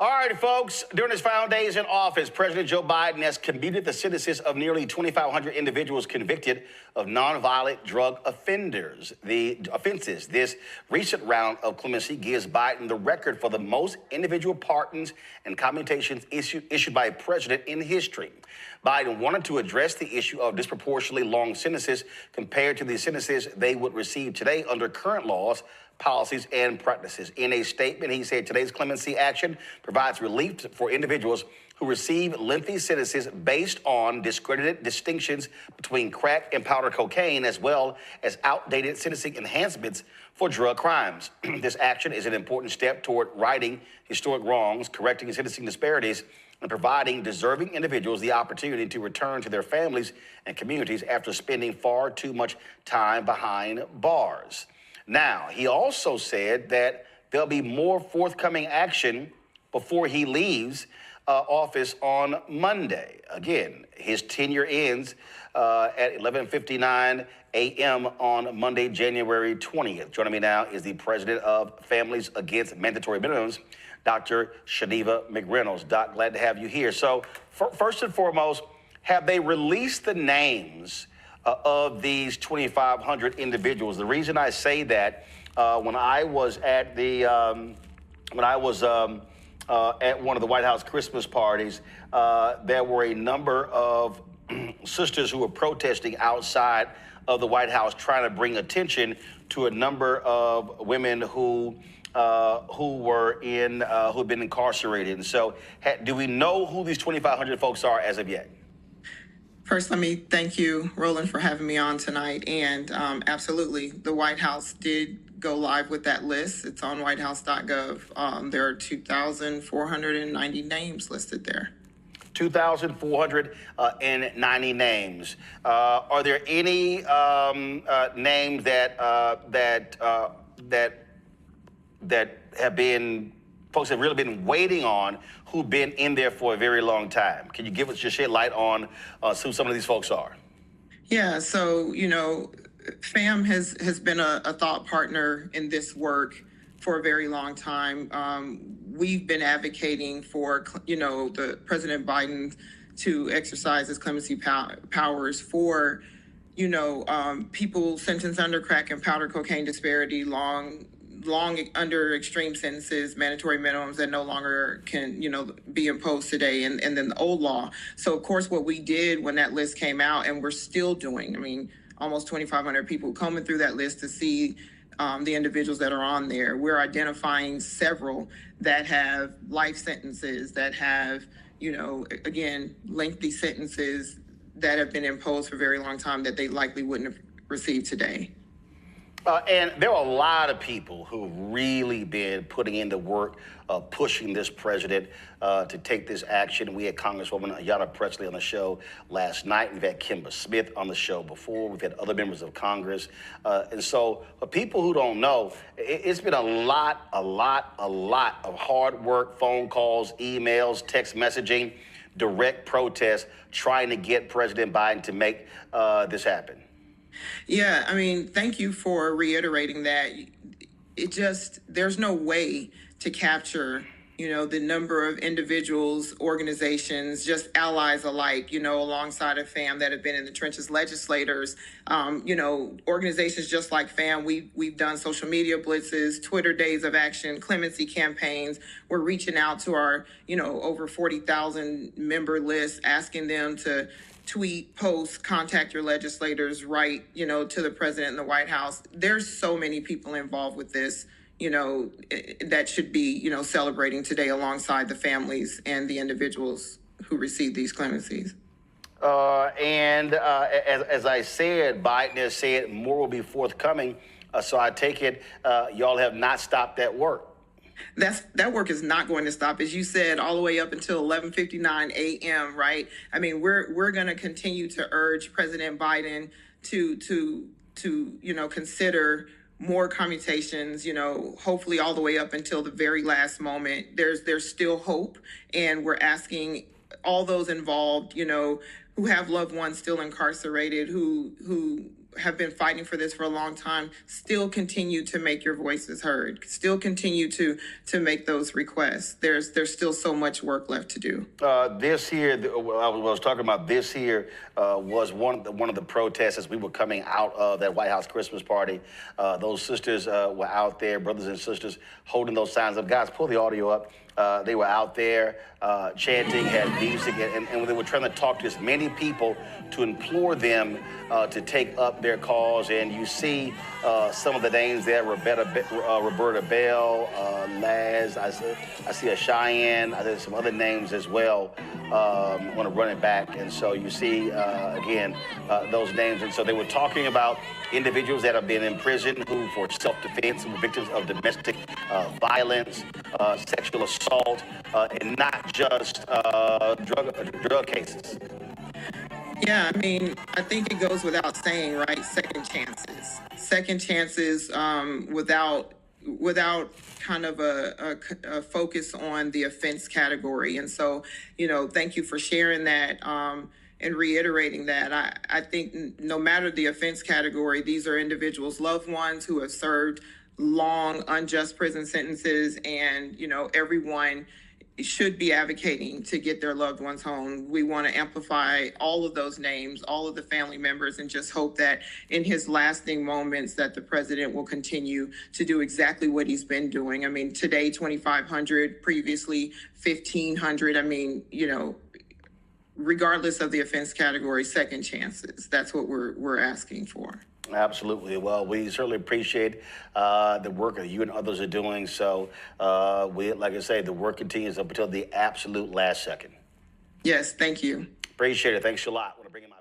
All right, folks, during his final days in office, President Joe Biden has commuted the sentences of nearly 2,500 individuals convicted of nonviolent drug offenses. This recent round of clemency gives Biden the record for the most individual pardons and commutations issued by a president in history. Biden wanted to address the issue of disproportionately long sentences compared to the sentences they would receive today under current laws, policies, and practices. In a statement, he said today's clemency action provides relief for individuals who receive lengthy sentences based on discredited distinctions between crack and powder cocaine, as well as outdated sentencing enhancements for drug crimes. This action is an important step toward righting historic wrongs, correcting sentencing disparities, and providing deserving individuals the opportunity to return to their families and communities after spending far too much time behind bars. Now, he also said that there'll be more forthcoming action before he leaves office on Monday. Again, his tenure ends at 11:59 a.m. on Monday, January 20th. Joining me now is the president of Families Against Mandatory Minimums, Dr. Shaneva McReynolds. Doc, glad to have you here. So first and foremost, have they released the names of these 2,500 individuals? The reason I say that, when I was at the at one of the White House Christmas parties, there were a number of sisters who were protesting outside of the White House, trying to bring attention to a number of women who had been incarcerated. And so, do we know who these 2,500 folks are as of yet? First, let me thank you, Roland, for having me on tonight. And absolutely, the White House did go live with that list. It's on whitehouse.gov. There are 2,490 names listed there. 2,490 names. Are there any names that have been folks have really been waiting on, who've been in there for a very long time? Can you give us, just shed light on who some of these folks are? Yeah, so, FAMM has been a thought partner in this work for a very long time. We've been advocating for, the President Biden to exercise his clemency powers for, people sentenced under crack and powder cocaine disparity, long under extreme sentences, mandatory minimums that no longer can, be imposed today, and then the old law. So, of course, what we did when that list came out, and we're still doing, almost 2,500 people combing through that list to see the individuals that are on there. We're identifying several that have life sentences, that have, again, lengthy sentences that have been imposed for a very long time that they likely wouldn't have received today. And there are a lot of people who've really been putting in the work of pushing this president to take this action. We had Congresswoman Ayanna Pressley on the show last night. We've had Kimber Smith on the show before. We've had other members of Congress. And so for people who don't know, it's been a lot of hard work, phone calls, emails, text messaging, direct protests, trying to get President Biden to make this happen. Yeah, thank you for reiterating that. There's no way to capture, the number of individuals, organizations, just allies alike, alongside of FAMM that have been in the trenches, legislators, organizations just like FAMM. We've done social media blitzes, Twitter days of action, clemency campaigns. We're reaching out to our, over 40,000 member list, asking them to tweet, post, contact your legislators, write, to the president and the White House. There's so many people involved with this, that should be, celebrating today alongside the families and the individuals who received these clemencies. As I said, Biden has said more will be forthcoming. So I take it y'all have not stopped that work. That work is not going to stop, as you said, all the way up until 11:59 a.m. Right? We're going to continue to urge President Biden to consider more commutations. Hopefully all the way up until the very last moment. There's still hope, and we're asking all those involved, who have loved ones still incarcerated, who have been fighting for this for a long time, still continue to make your voices heard, still continue to make those requests. There's still so much work left to do. This here, I was talking about this here was one of the protests as we were coming out of that White House Christmas party. Those sisters were out there, brothers and sisters, holding those signs up. Guys, pull the audio up. They were out there chanting, had music, and they were trying to talk to as many people to implore them to take up their cause. And you see some of the names there: Roberta Bell, Laz. I see a Cheyenne. There's some other names as well. I want to run it back, and so you see again those names. And so they were talking about individuals that have been in prison who, for self-defense, were victims of domestic violence, sexual assault, and not just drug cases. Yeah, I mean, I think it goes without saying, right? Second chances, without kind of a focus on the offense category. And so, thank you for sharing that and reiterating that. I think no matter the offense category, these are individuals, loved ones who have served long, unjust prison sentences, and, everyone should be advocating to get their loved ones home. We want to amplify all of those names, all of the family members, and just hope that in his lasting moments that the president will continue to do exactly what he's been doing. I mean, today, 2,500, previously 1,500. I mean, regardless of the offense category, second chances. That's what we're asking for. Absolutely. Well, we certainly appreciate the work that you and others are doing. So like I say, the work continues up until the absolute last second. Yes, thank you. Appreciate it. Thanks a lot. I want to bring in my